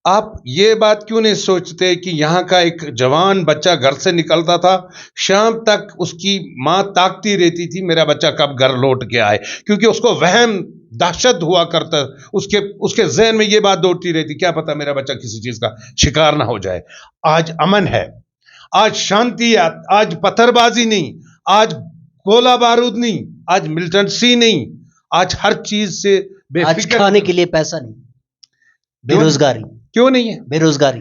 आप ये बात क्यों नहीं सोचते कि यहाँ का एक जवान बच्चा घर से निकलता था, शाम तक उसकी माँ ताकती रहती थी मेरा बच्चा कब घर लौट के आए, क्योंकि उसको वहम दहशत हुआ करता, उसके उसके जहन में ये बात दौड़ती रहती, क्या पता मेरा बच्चा किसी चीज का शिकार ना हो जाए। आज अमन है, आज शांति है, आज पत्थरबाजी नहीं, आज गोला बारूद नहीं, आज मिलिटेंसी नहीं, आज हर चीज से आज बेफिक्र। खाने के लिए पैसा नहीं, बेरोजगारी। क्यों नहीं है? बेरोजगारी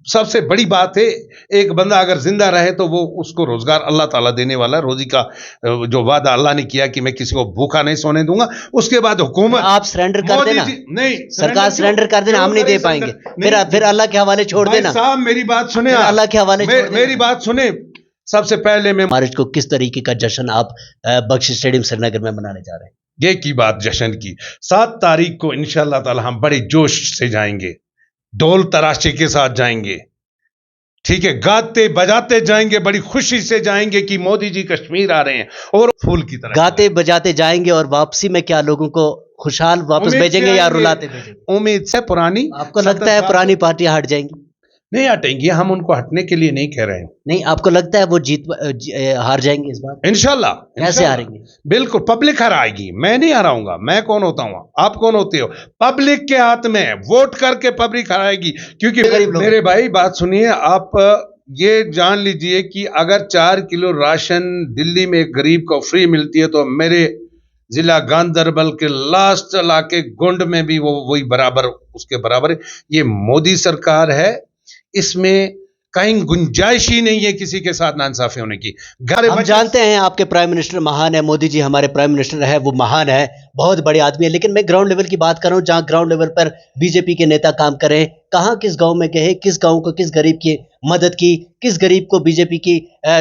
सबसे बड़ी बात है, एक बंदा अगर जिंदा रहे तो वो उसको रोजगार अल्लाह ताला देने वाला, रोजी का जो वादा अल्लाह ने किया कि मैं किसी को भूखा नहीं सोने दूंगा। उसके बाद हुकूमत, आप सरेंडर कर देना, नहीं सरकार सरेंडर कर देना, हम नहीं दे पाएंगे, फिर अल्लाह के हवाले छोड़ देना। साहब मेरी बात सुने, अल्लाह के हवाले मेरी बात सुने। सबसे पहले मैं मार्च को किस तरीके का जश्न आप बख्शी स्टेडियम श्रीनगर में मनाने जा रहे हैं? ये की बात जश्न की, 7 तारीख को इंशाअल्लाह ताला हम बड़े जोश से जाएंगे, ढोल तराशे के साथ जाएंगे, ठीक है, गाते बजाते जाएंगे, बड़ी खुशी से जाएंगे कि मोदी जी कश्मीर आ रहे हैं, और फूल की तरह गाते बजाते जाएंगे। और वापसी में क्या लोगों को खुशहाल वापस भेजेंगे या रुलाते भेजेंगे? उम्मीद से पुरानी, आपको लगता है पुरानी पार्टियां हट जाएंगी? नहीं हटेंगी, हम उनको हटने के लिए नहीं कह रहे हैं। नहीं, आपको लगता है वो हार जाएंगे इस बार? इंशाल्लाह। कैसे हारेंगे? बिल्कुल पब्लिक हराएगी, मैं नहीं हराऊंगा। मैं कौन होता हूँ, आप कौन होते हो? पब्लिक के हाथ में है, वोट करके पब्लिक हराएगी। क्योंकि मेरे भाई बात सुनिए, आप ये जान लीजिए कि अगर 4 किलो राशन दिल्ली में एक गरीब को फ्री मिलती है, तो मेरे जिला गांधरबल के लास्ट इलाके गोंड में भी वो वही बराबर, उसके बराबर है। ये मोदी सरकार है, इसमें कहीं गुंजाइश ही नहीं है किसी के साथ नाइंसाफी होने की। हम जानते हैं आपके प्राइम मिनिस्टर महान है, मोदी जी हमारे प्राइम मिनिस्टर है, वो महान है, बहुत बड़े आदमी है, लेकिन मैं ग्राउंड लेवल की बात कर रहा हूँ, जहाँ ग्राउंड लेवल पर बीजेपी के नेता काम कर रहे हैं। कहाँ किस गांव में गए, किस गांव को, किस गरीब की मदद की, किस गरीब को बीजेपी की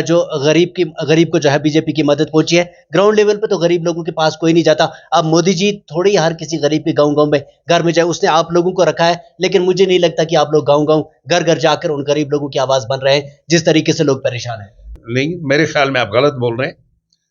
जो गरीब को जो है बीजेपी की मदद पहुंची है? ग्राउंड लेवल पे तो गरीब लोगों के पास कोई नहीं जाता। अब मोदी जी थोड़ी हर किसी गरीब के गांव गांव में घर में जाए, उसने आप लोगों को रखा है, लेकिन मुझे नहीं लगता कि आप लोग गांव गांव घर घर जाकर उन गरीब लोगों की आवाज बन रहे हैं, जिस तरीके से लोग परेशान हैं। नहीं, मेरे ख्याल में आप गलत बोल रहे हैं,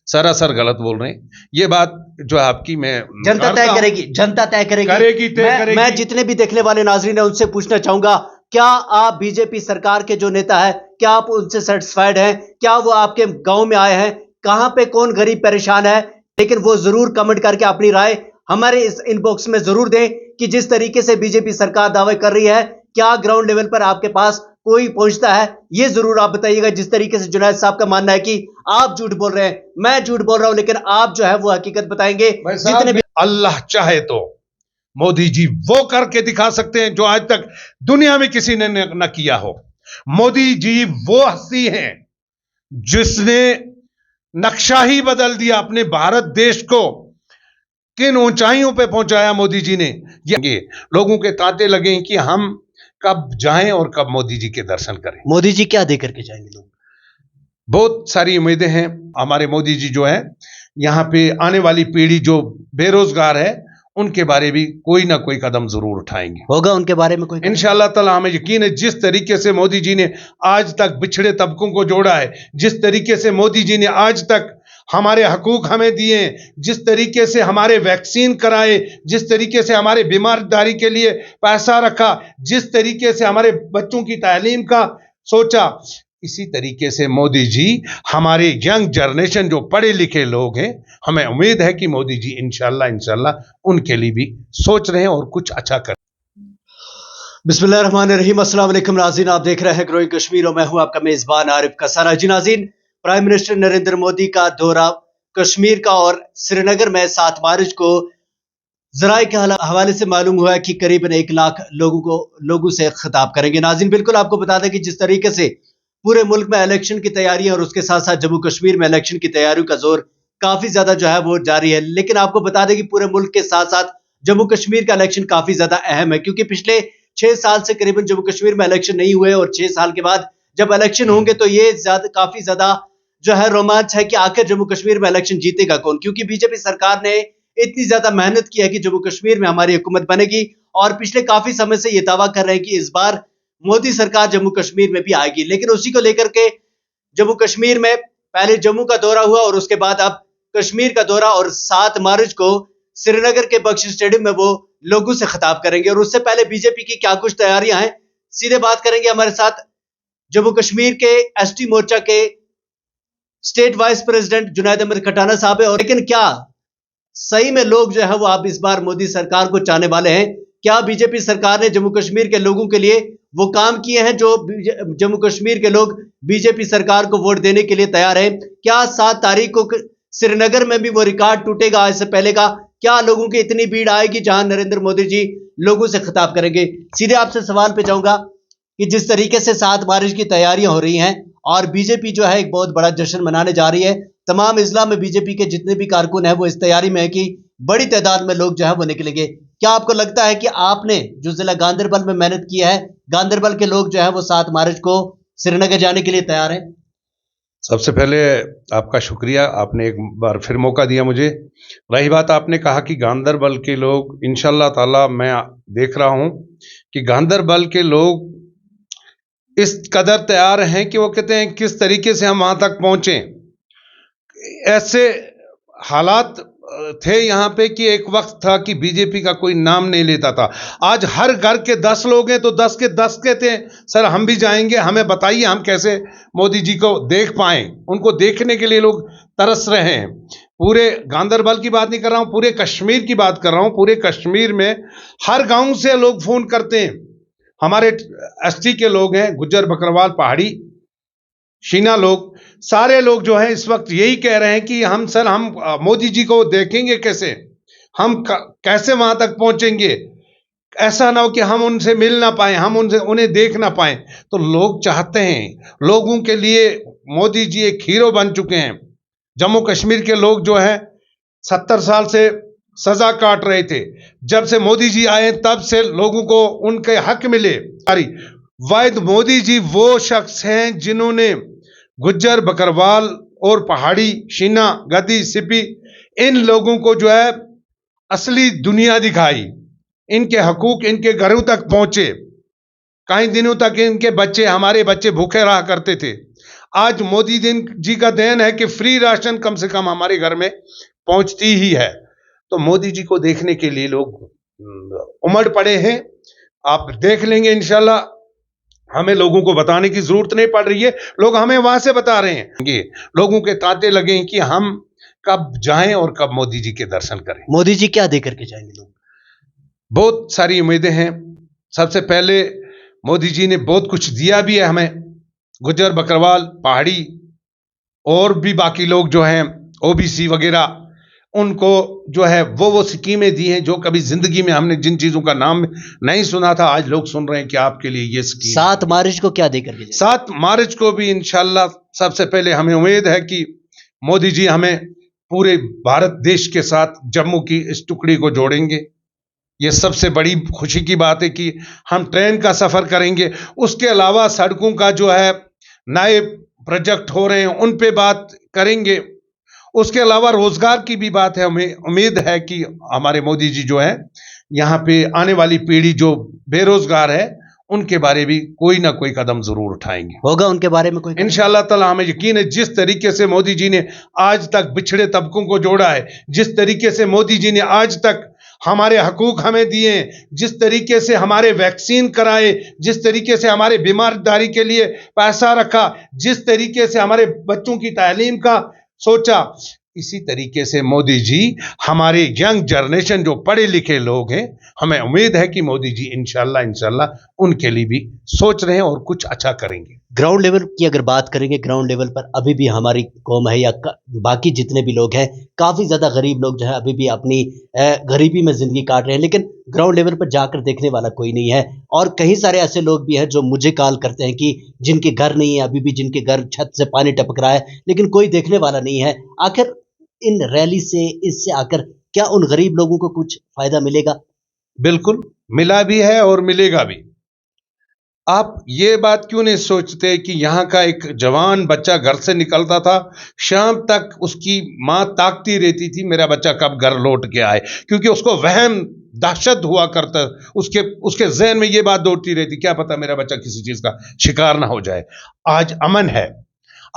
सरासर गलत बोल रहे हैं। ये बात जो आपकी, मैं जनता तय करेगी, जनता तय करेगी, मैं जितने भी देखने वाले नाजरीन है उनसे पूछना चाहूंगा, क्या आप बीजेपी सरकार के जो नेता है, क्या आप उनसे सेटिस्फाइड हैं? क्या वो आपके गांव में आए हैं? कहां पे कौन गरीब परेशान है? लेकिन वो जरूर कमेंट करके अपनी राय हमारे इस इनबॉक्स में जरूर दें कि जिस तरीके से बीजेपी सरकार दावे कर रही है, क्या ग्राउंड लेवल पर आपके पास कोई पहुंचता है? ये जरूर आप बताइएगा। जिस तरीके से जुनैद साहब का मानना है कि आप झूठ बोल रहे हैं, मैं झूठ बोल रहा हूं, लेकिन आप जो है वो हकीकत बताएंगे। जितने भी अल्लाह चाहे तो मोदी जी वो करके दिखा सकते हैं जो आज तक दुनिया में किसी ने न किया हो। मोदी जी वो हस्ती हैं जिसने नक्शा ही बदल दिया, अपने भारत देश को किन ऊंचाइयों पे पहुंचाया मोदी जी ने। ये लोगों के तांते लगे कि हम कब जाएं और कब मोदी जी के दर्शन करें। मोदी जी क्या दे करके जाएंगे लोग? बहुत सारी उम्मीदें हैं हमारे मोदी जी जो है, यहाँ पे आने वाली पीढ़ी जो बेरोजगार है उनके बारे भी कोई ना कोई कदम जरूर उठाएंगे। होगा उनके बारे में कोई? इंशाअल्लाह ताला हमें यकीन है, जिस तरीके से मोदी जी ने आज तक बिछड़े तबकों को जोड़ा है, जिस तरीके से मोदी जी ने आज तक हमारे हकूक हमें दिए, जिस तरीके से हमारे वैक्सीन कराए, जिस तरीके से हमारे बीमारदारी के लिए पैसा रखा, जिस तरीके से हमारे बच्चों की तालीम का सोचा, इसी तरीके से मोदी जी हमारे यंग जनरेशन जो पढ़े लिखे लोग हैं, हमें उम्मीद है कि मोदी जी इंशाल्लाह उनके लिए भी सोच रहे हैं और कुछ अच्छा कर। बिस्मिल्लाहिर्रहमानिर्रहीम, अस्सलाम वालेकुम नाज़रीन, आप देख रहे हैं ग्रोइंग कश्मीर और मैं हूं आपका मेजबान आरिफ कसारा। जी नाज़रीन, प्राइम मिनिस्टर नरेंद्र मोदी का दौरा कश्मीर का, और श्रीनगर में 7 मार्च को ज़राए के हवाले से मालूम हुआ है कि करीबन 1 लाख लोगों से खिताब करेंगे। नाज़रीन, बिल्कुल आपको बता दें कि जिस तरीके से पूरे मुल्क में इलेक्शन की तैयारियां और उसके साथ साथ जम्मू कश्मीर में इलेक्शन की तैयारियों का जोर काफी ज्यादा जो है वो जारी है, लेकिन आपको बता दें कि पूरे मुल्क के साथ साथ जम्मू कश्मीर का इलेक्शन काफी ज्यादा अहम है, क्योंकि पिछले 6 साल से करीबन जम्मू कश्मीर में इलेक्शन नहीं हुए, और 6 साल के बाद जब इलेक्शन होंगे तो ये काफी ज्यादा जो है रोमांच है कि आखिर जम्मू कश्मीर में इलेक्शन जीतेगा कौन। क्योंकि बीजेपी सरकार ने इतनी ज्यादा मेहनत की है कि जम्मू कश्मीर में हमारी हुकूमत बनेगी, और पिछले काफी समय से ये दावा कर रहे हैं कि इस बार मोदी सरकार जम्मू कश्मीर में भी आएगी। लेकिन उसी को लेकर के जम्मू कश्मीर में पहले जम्मू का दौरा हुआ और उसके बाद अब कश्मीर का दौरा, और 7 मार्च को श्रीनगर के बख्शी स्टेडियम में वो लोगों से खिताब करेंगे। और उससे पहले बीजेपी की क्या कुछ तैयारियां हैं, सीधे बात करेंगे। हमारे साथ जम्मू कश्मीर के एसटी मोर्चा के state vice president Junaid Ahmed Khatana साहब है। और लेकिन क्या सही में लोग जो है वो आप इस बार मोदी सरकार को चाहने वाले हैं? क्या बीजेपी सरकार ने जम्मू कश्मीर के लोगों के लिए वो काम किए हैं जो जम्मू कश्मीर के लोग बीजेपी सरकार को वोट देने के लिए तैयार हैं? क्या 7 तारीख को श्रीनगर में भी वो रिकॉर्ड टूटेगा आज से पहले का? क्या लोगों की इतनी भीड़ आएगी जहां नरेंद्र मोदी जी लोगों से खिताब करेंगे? सीधे आपसे सवाल पे जाऊंगा कि जिस तरीके से 7 मार्च की तैयारियां हो रही हैं और बीजेपी जो है एक बहुत बड़ा जश्न मनाने जा रही है, तमाम इजला में बीजेपी के जितने भी कारकुन हैं वो इस तैयारी में है कि बड़ी तादाद में लोग जो है वो निकलेंगे। क्या आपको लगता है कि आपने जो जिला गांदरबल में मेहनत की है, गांदरबल के लोग जो है वो 7 मार्च को श्रीनगर जाने के लिए तैयार हैं? सबसे पहले आपका शुक्रिया, आपने एक बार फिर मौका दिया मुझे। रही बात, आपने कहा कि गांदरबल के लोग, इंशाल्लाह ताला मैं देख रहा हूं कि गांदरबल के लोग इस कदर तैयार हैं कि वो कहते हैं किस तरीके से हम वहां तक पहुंचे। ऐसे हालात थे यहाँ पे कि एक वक्त था कि बीजेपी का कोई नाम नहीं लेता था। आज हर घर के 10 लोग हैं तो 10 के 10 कहते हैं सर हम भी जाएंगे, हमें बताइए हम कैसे मोदी जी को देख पाएं। उनको देखने के लिए लोग तरस रहे हैं। पूरे गांदरबल की बात नहीं कर रहा हूं, पूरे कश्मीर की बात कर रहा हूं। पूरे कश्मीर में हर गांव से लोग फोन करते हैं। हमारे एसटी के लोग हैं, गुज्जर बकरवाल पहाड़ी शीना लोग, सारे लोग जो हैं इस वक्त यही कह रहे हैं कि हम मोदी जी को देखेंगे कैसे, हम कैसे वहां तक पहुंचेंगे। ऐसा ना हो कि हम उनसे मिल ना पाए, हम उन्हें देख ना पाए। तो लोग चाहते हैं, लोगों के लिए मोदी जी एक हीरो बन चुके हैं। जम्मू कश्मीर के लोग जो हैं 70 साल से सजा काट रहे थे, जब से मोदी जी आए तब से लोगों को उनके हक मिले। वाहिद मोदी जी वो शख्स हैं जिन्होंने गुज्जर बकरवाल और पहाड़ी शीना गद्दी सिपी इन लोगों को जो है असली दुनिया दिखाई। इनके हकूक इनके घरों तक पहुंचे। कई दिनों तक इनके बच्चे, हमारे बच्चे भूखे रहा करते थे। आज मोदी जी का देन है कि फ्री राशन कम से कम हमारे घर में पहुंचती ही है। तो मोदी जी को देखने के लिए लोग उमड़ पड़े हैं। आप देख लेंगे इंशाल्लाह, हमें लोगों को बताने की जरूरत नहीं पड़ रही है, लोग हमें वहां से बता रहे हैं। ये लोगों के तांते लगे कि हम कब जाएं और कब मोदी जी के दर्शन करें। मोदी जी क्या दे करके जाएंगे लोग? बहुत सारी उम्मीदें हैं। सबसे पहले मोदी जी ने बहुत कुछ दिया भी है हमें। गुज्जर बकरवाल पहाड़ी और भी बाकी लोग जो हैं ओबीसी वगैरह, उनको जो है वो स्कीमें दी हैं जो कभी जिंदगी में हमने जिन चीजों का नाम नहीं सुना था, आज लोग सुन रहे हैं कि आपके लिए ये स्कीम। 7 मार्च को क्या देकर के? 7 मार्च को भी इंशाल्लाह सबसे पहले हमें उम्मीद है कि मोदी जी हमें पूरे भारत देश के साथ जम्मू की इस टुकड़ी को जोड़ेंगे। ये सबसे बड़ी खुशी की बात है कि हम ट्रेन का सफर करेंगे। उसके अलावा सड़कों का जो है नए प्रोजेक्ट हो रहे हैं उन पे बात करेंगे। उसके अलावा रोजगार की भी बात है। हमें उम्मीद है कि हमारे मोदी जी जो है यहाँ पे आने वाली पीढ़ी जो बेरोजगार है उनके बारे भी कोई ना कोई कदम जरूर उठाएंगे। होगा उनके बारे में कोई? इंशाल्लाह ताला हमें यकीन है, जिस तरीके से मोदी जी ने आज तक बिछड़े तबकों को जोड़ा है, जिस तरीके से मोदी जी ने आज तक हमारे हकूक हमें दिए, जिस तरीके से हमारे वैक्सीन कराए, जिस तरीके से हमारे बीमारदारी के लिए पैसा रखा, जिस तरीके से हमारे बच्चों की तालीम का सोचा, इसी तरीके से मोदी जी हमारे यंग जनरेशन जो पढ़े लिखे लोग हैं, हमें उम्मीद है कि मोदी जी इंशाल्लाह उनके लिए भी सोच रहे हैं और कुछ अच्छा करेंगे। ग्राउंड लेवल की अगर बात करेंगे, ग्राउंड लेवल पर अभी भी हमारी कौम है या बाकी जितने भी लोग हैं, काफ़ी ज़्यादा गरीब लोग जो है अभी भी अपनी गरीबी में ज़िंदगी काट रहे हैं, लेकिन ग्राउंड लेवल पर जाकर देखने वाला कोई नहीं है। और कई सारे ऐसे लोग भी हैं जो मुझे कॉल करते हैं कि जिनके घर नहीं है अभी भी, जिनके घर छत से पानी टपक रहा है, लेकिन कोई देखने वाला नहीं है। आखिर इन रैली से, इससे आकर क्या उन गरीब लोगों को कुछ फायदा मिलेगा? बिल्कुल मिला भी है और मिलेगा भी। आप ये बात क्यों नहीं सोचते कि यहाँ का एक जवान बच्चा घर से निकलता था, शाम तक उसकी माँ ताकती रहती थी मेरा बच्चा कब घर लौट के आए, क्योंकि उसको वहम दहशत हुआ करता, उसके जहन में ये बात दौड़ती रहती, क्या पता मेरा बच्चा किसी चीज का शिकार ना हो जाए। आज अमन है,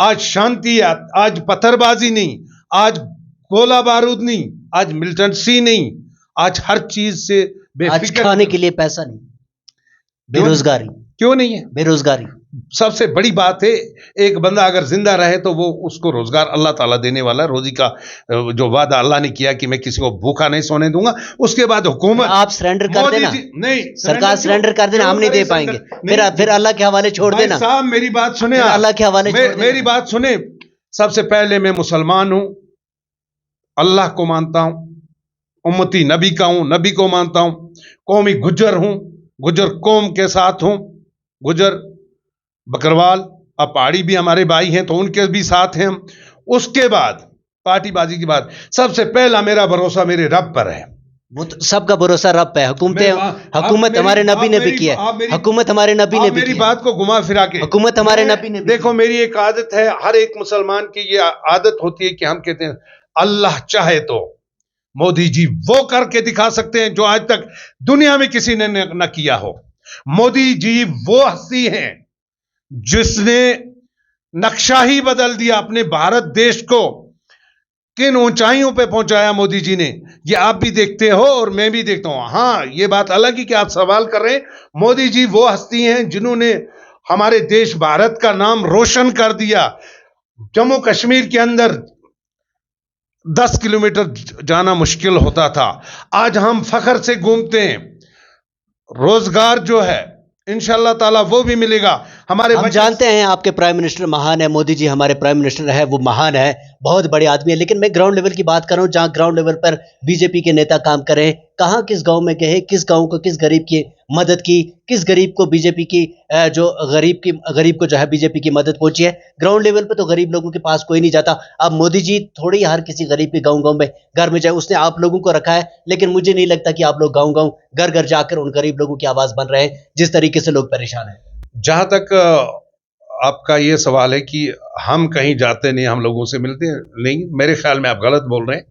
आज शांति है, आज पत्थरबाजी नहीं, आज गोला बारूद नहीं, आज मिलिटेंसी नहीं, आज हर चीज से आज खाने के लिए पैसा नहीं, बेरोजगारी। क्यों नहीं है? बेरोजगारी। सबसे बड़ी बात है, एक बंदा अगर जिंदा रहे तो वो उसको रोजगार अल्लाह ताला देने वाला है। रोजी का जो वादा अल्लाह ने किया कि मैं किसी को भूखा नहीं सोने दूंगा। उसके बाद हुकूमत आप सरेंडर कर देना, नहीं, सरकार सरेंडर कर देना, हम नहीं दे पाएंगे, फिर अल्लाह के हवाले छोड़ देना। साहब मेरी बात सुने, अल्लाह के हवाले छोड़ देना। मेरी बात सुने। सबसे पहले मैं मुसलमान हूं, अल्लाह को मानता हूं, उम्मती नबी का हूं, नबी को मानता हूं, कौमी गुज्जर हूं, गुज्जर कौम के साथ हूं, गुज्जर बकरवाल, अब पहाड़ी भी हमारे भाई हैं तो उनके भी साथ हैं हम। उसके बाद पार्टीबाजी के बाद सबसे पहला मेरा भरोसा मेरे रब पर है। वो तो सबका भरोसा रब पे है। हुकूमत हमारे नबी ने भी किया है, हुकूमत हमारे नबी ने भी मेरी बात को घुमा फिरा के, हुकूमत हमारे नबी ने देखो, मेरी एक आदत है, हर एक मुसलमान की ये आदत होती है कि हम कहते हैं अल्लाह चाहे तो मोदी जी वो करके दिखा सकते हैं जो आज तक दुनिया में किसी ने न किया हो। मोदी जी वो हस्ती हैं जिसने नक्शा ही बदल दिया अपने भारत देश को, किन ऊंचाइयों पे पहुंचाया मोदी जी ने, ये आप भी देखते हो और मैं भी देखता हूं। हां, ये बात अलग ही कि आप सवाल कर रहे हैं। मोदी जी वो हस्ती हैं जिन्होंने हमारे देश भारत का नाम रोशन कर दिया। जम्मू कश्मीर के अंदर 10 किलोमीटर जाना मुश्किल होता था, आज हम फख्र से घूमते हैं। रोजगार जो है इंशाअल्लाह ताला वो भी मिलेगा। हम जानते हैं आपके प्राइम मिनिस्टर महान है, मोदी जी हमारे प्राइम मिनिस्टर है, वो महान है, बहुत बड़े आदमी है, लेकिन मैं ग्राउंड लेवल की बात कर रहा हूं, जहां ग्राउंड लेवल पर बीजेपी के नेता काम कर रहे हैं। कहां किस गांव में गए, किस गांव को, किस गरीब की मदद की, किस गरीब को बीजेपी की जो गरीब को जो है बीजेपी की मदद पहुंची है। ग्राउंड लेवल पर तो गरीब लोगों के पास कोई नहीं जाता। अब मोदी जी थोड़ी हर किसी गरीब के गाँव में घर में जाए, उसने आप लोगों को रखा है, लेकिन मुझे नहीं लगता कि आप लोग गाँव घर घर जाकर उन गरीब लोगों की आवाज बन रहे हैं जिस तरीके से लोग परेशान हैं। जहां तक आपका ये सवाल है कि हम कहीं जाते नहीं, हम लोगों से मिलते नहीं, मेरे ख्याल में आप गलत बोल रहे हैं,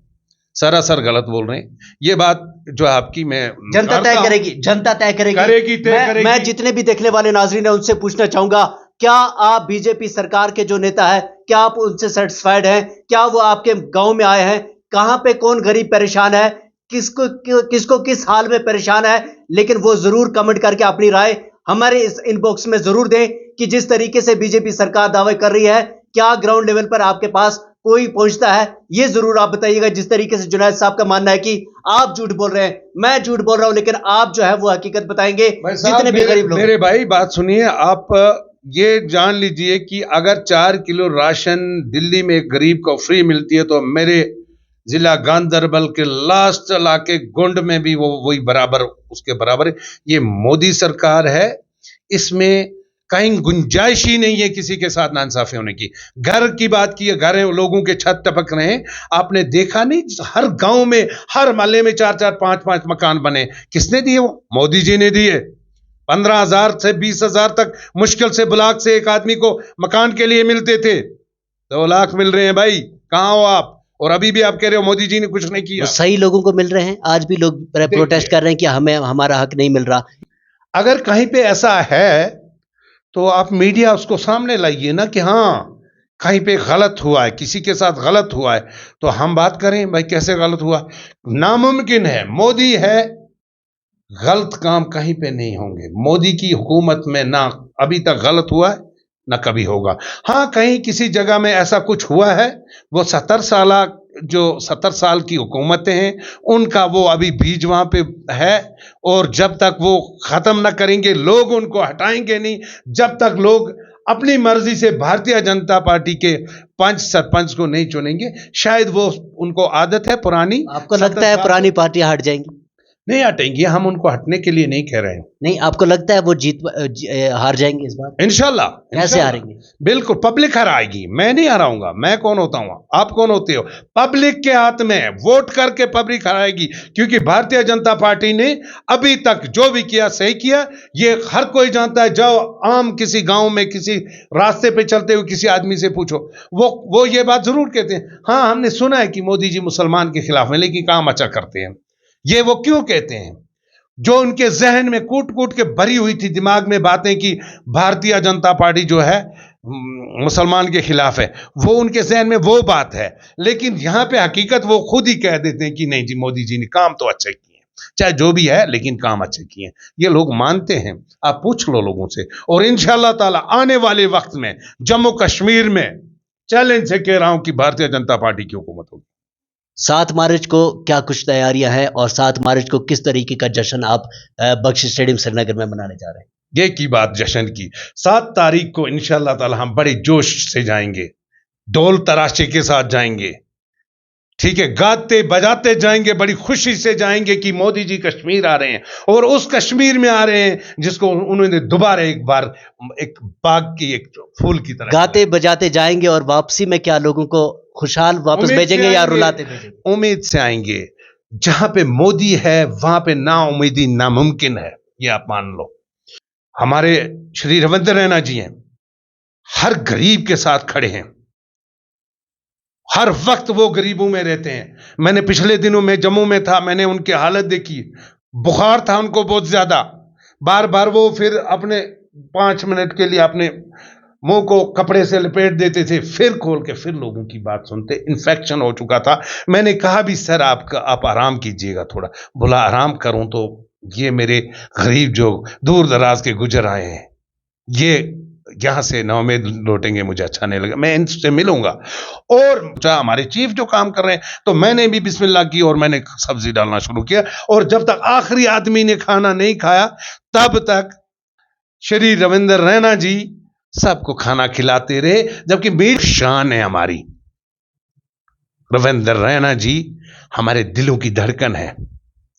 सरासर गलत बोल रहे हैं। ये बात जो है आपकी, मैं जनता तय करेगी, जनता तय करेगी। मैं जितने भी देखने वाले नाजरीन है उनसे पूछना चाहूंगा, क्या आप बीजेपी सरकार के जो नेता है, क्या आप उनसे सेटिस्फाइड हैं? क्या वो आपके गांव में आए हैं? कहां पे कौन गरीब परेशान है, किसको किस हाल में परेशान है? लेकिन वो जरूर कमेंट करके अपनी राय हमारे इस इनबॉक्स में जरूर दें कि जिस तरीके से बीजेपी सरकार दावे कर रही है, क्या ग्राउंड लेवल पर आपके पास कोई पहुंचता है? ये जरूर आप बताइएगा। जिस तरीके से जुनैद साहब का मानना है कि आप झूठ बोल रहे हैं, मैं झूठ बोल रहा हूं, लेकिन आप जो है वो हकीकत बताएंगे। जितने भी गरीब लोग, मेरे भाई बात सुनिए, आप ये जान लीजिए कि अगर 4 किलो राशन दिल्ली में एक गरीब को फ्री मिलती है तो मेरे जिला गांधरबल के लास्ट इलाके गोंड में भी वो वही बराबर, उसके बराबर है। ये मोदी सरकार है, इसमें कहीं गुंजाइश ही नहीं है किसी के साथ नाइंसाफी होने की। घर की बात की है, घर लोगों के छत टपक रहे हैं, आपने देखा नहीं, हर गांव में, हर मोहल्ले में 4-4, 5-5 मकान बने। किसने दिए? वो मोदी जी ने दिए। 15,000 से 20,000 तक मुश्किल से ब्लॉक से एक आदमी को मकान के लिए मिलते थे, 2 लाख मिल रहे हैं। भाई कहां हो आप? और अभी भी आप कह रहे हो मोदी जी ने कुछ नहीं किया। सही लोगों को मिल रहे हैं, आज भी लोग प्रोटेस्ट कर रहे हैं कि हमें हमारा हक नहीं मिल रहा। अगर कहीं पे ऐसा है तो आप मीडिया उसको सामने लाइए ना कि हाँ कहीं पे गलत हुआ है, किसी के साथ गलत हुआ है, तो हम बात करें भाई कैसे गलत हुआ। नामुमकिन है, मोदी है, गलत काम कहीं पे नहीं होंगे। मोदी की हुकूमत में ना अभी तक गलत हुआ है ना कभी होगा। हाँ, कहीं किसी जगह में ऐसा कुछ हुआ है, वो 70 साल की हुकूमतें हैं, उनका वो अभी बीज वहां पे है, और जब तक वो खत्म ना करेंगे लोग उनको हटाएंगे नहीं। जब तक लोग अपनी मर्जी से भारतीय जनता पार्टी के 5 सरपंच को नहीं चुनेंगे, शायद वो उनको आदत है पुरानी। आपको लगता है पुरानी पार्टियां हट जाएंगी? नहीं हटेंगी, हम उनको हटने के लिए नहीं कह रहे हैं। नहीं, आपको लगता है वो हार जाएंगे इस बार? इंशाल्लाह। कैसे हारेंगे? बिल्कुल पब्लिक हराएगी, मैं नहीं हराऊंगा। मैं कौन होता हूं? आप कौन होते हो? पब्लिक के हाथ में, वोट करके पब्लिक हराएगी, क्योंकि भारतीय जनता पार्टी ने अभी तक जो भी किया सही किया, ये हर कोई जानता है। जाओ आम किसी गांव में किसी रास्ते पे चलते हुए किसी आदमी से पूछो, वो ये बात जरूर कहते हैं, हाँ हमने सुना है कि मोदी जी मुसलमान के खिलाफ है, लेकिन काम अच्छा करते हैं। ये वो क्यों कहते हैं? जो उनके जहन में कूट कूट के भरी हुई थी दिमाग में बातें कि भारतीय जनता पार्टी जो है मुसलमान के खिलाफ है, वो उनके जहन में वो बात है, लेकिन यहां पे हकीकत वो खुद ही कह देते हैं कि नहीं जी मोदी जी ने काम तो अच्छे किए। चाहे जो भी है, लेकिन काम अच्छे किए हैं, ये लोग मानते हैं। आप पूछ लो लोगों से, और इंशाअल्लाह ताला आने वाले वक्त में जम्मू कश्मीर में चैलेंज से कह रहा हूं कि भारतीय जनता पार्टी की हुकूमत होगी। 7 मार्च को क्या कुछ तैयारियां हैं और 7 मार्च को किस तरीके का जश्न आप बख्श स्टेडियम श्रीनगर में मनाने जा रहे हैं? ये की बात जश्न की, 7 तारीख को इंशाअल्लाह ताला हम बड़े जोश से जाएंगे, ढोल तराशे के साथ जाएंगे, ठीक है, गाते बजाते जाएंगे, बड़ी खुशी से जाएंगे कि मोदी जी कश्मीर आ रहे हैं, और उस कश्मीर में आ रहे हैं जिसको उन्होंने दोबारा एक बार एक बाग की एक फूल की तरह गाते बजाते जाएंगे और वापसी में क्या लोगों को खुशहाल वापस उम्मीद से भेजेंगे या आएंगे, रुलाते भेजेंगे? उम्मीद से आएंगे। जहां पे मोदी है वहां पे नाउम्मीदी नामुमकिन है, ये आप मान लो। हमारे श्री रविंद्र रैना जी हैं, हर गरीब के साथ खड़े हैं, हर वक्त वो गरीबों में रहते हैं। मैंने पिछले दिनों में जम्मू में था, मैंने उनकी हालत देखी, बुखार था उनको बहुत ज्यादा, बार बार वो फिर अपने 5 मिनट के लिए अपने मुंह को कपड़े से लपेट देते थे, फिर खोल के फिर लोगों की बात सुनते। इन्फेक्शन हो चुका था, मैंने कहा भी सर आप आराम कीजिएगा थोड़ा, बोला आराम करूं तो ये मेरे गरीब जो दूर दराज के गुजर आए हैं, ये यहां से नौमेद लौटेंगे, मुझे अच्छा नहीं लगा, मैं इनसे मिलूंगा। और हमारे चीफ जो काम कर रहे हैं, तो मैंने भी बिस्मिल्लाह की और मैंने सब्जी डालना शुरू किया, और जब तक आखिरी आदमी ने खाना नहीं खाया तब तक श्री रविंद्र रैना जी सबको खाना खिलाते रहे, जबकि मेरी शान है हमारी। रविंद्र रैना जी हमारे दिलों की धड़कन है।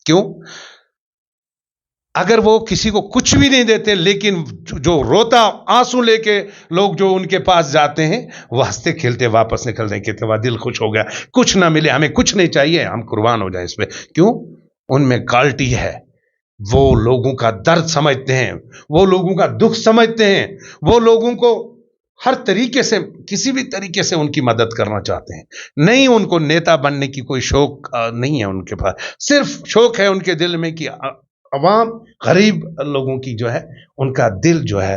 क्यों? अगर वो किसी को कुछ भी नहीं देते, लेकिन जो रोता आंसू लेके लोग जो उनके पास जाते हैं, वो हंसते खेलते वापस निकलते हैं, कहते वाह दिल खुश हो गया, कुछ ना मिले हमें, कुछ नहीं चाहिए, हम कुर्बान हो जाए इस पे। क्यों? उनमें क्वालिटी है, वो लोगों का दर्द समझते हैं, वो लोगों का दुख समझते हैं, वो लोगों को हर तरीके से किसी भी तरीके से उनकी मदद करना चाहते हैं। नहीं, उनको नेता बनने की कोई शौक नहीं है उनके पास, सिर्फ शौक है उनके दिल में कि अवाम गरीब लोगों की जो है उनका दिल जो है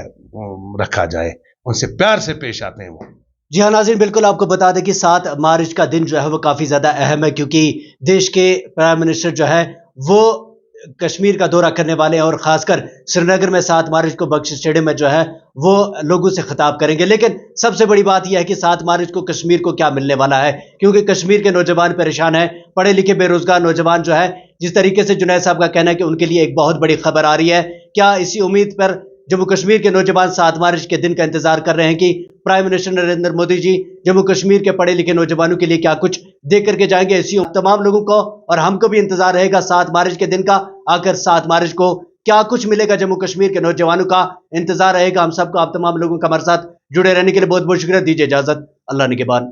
रखा जाए, उनसे प्यार से पेश आते हैं वो। जी हाँ नाज़रीन, बिल्कुल आपको बता दें कि 7 मार्च का दिन जो है वो काफ़ी ज़्यादा अहम है, क्योंकि देश के प्राइम मिनिस्टर जो है वो कश्मीर का दौरा करने वाले हैं और ख़ासकर श्रीनगर में 7 मार्च को बख्श स्टेडियम में जो है वो लोगों से खिताब करेंगे। लेकिन सबसे बड़ी बात यह है कि 7 मार्च को कश्मीर को क्या मिलने वाला है, क्योंकि कश्मीर के नौजवान परेशान हैं, पढ़े लिखे बेरोजगार नौजवान जो है, जिस तरीके से जुनैद साहब का कहना है कि उनके लिए एक बहुत बड़ी खबर आ रही है। क्या इसी उम्मीद पर जम्मू कश्मीर के नौजवान 7 मार्च के दिन का इंतजार कर रहे हैं कि प्राइम मिनिस्टर नरेंद्र मोदी जी जम्मू कश्मीर के पढ़े लिखे नौजवानों के लिए क्या कुछ दे करके जाएंगे? इसी तमाम लोगों को और हमको भी इंतजार रहेगा 7 मार्च के दिन का। आखिर 7 मार्च को क्या कुछ मिलेगा जम्मू कश्मीर के नौजवानों का इंतजार रहेगा। हम सबको, आप तमाम लोगों का हमारे साथ जुड़े रहने के लिए बहुत बहुत शुक्रिया। दीजिए इजाजत, अल्लाह निगहबान।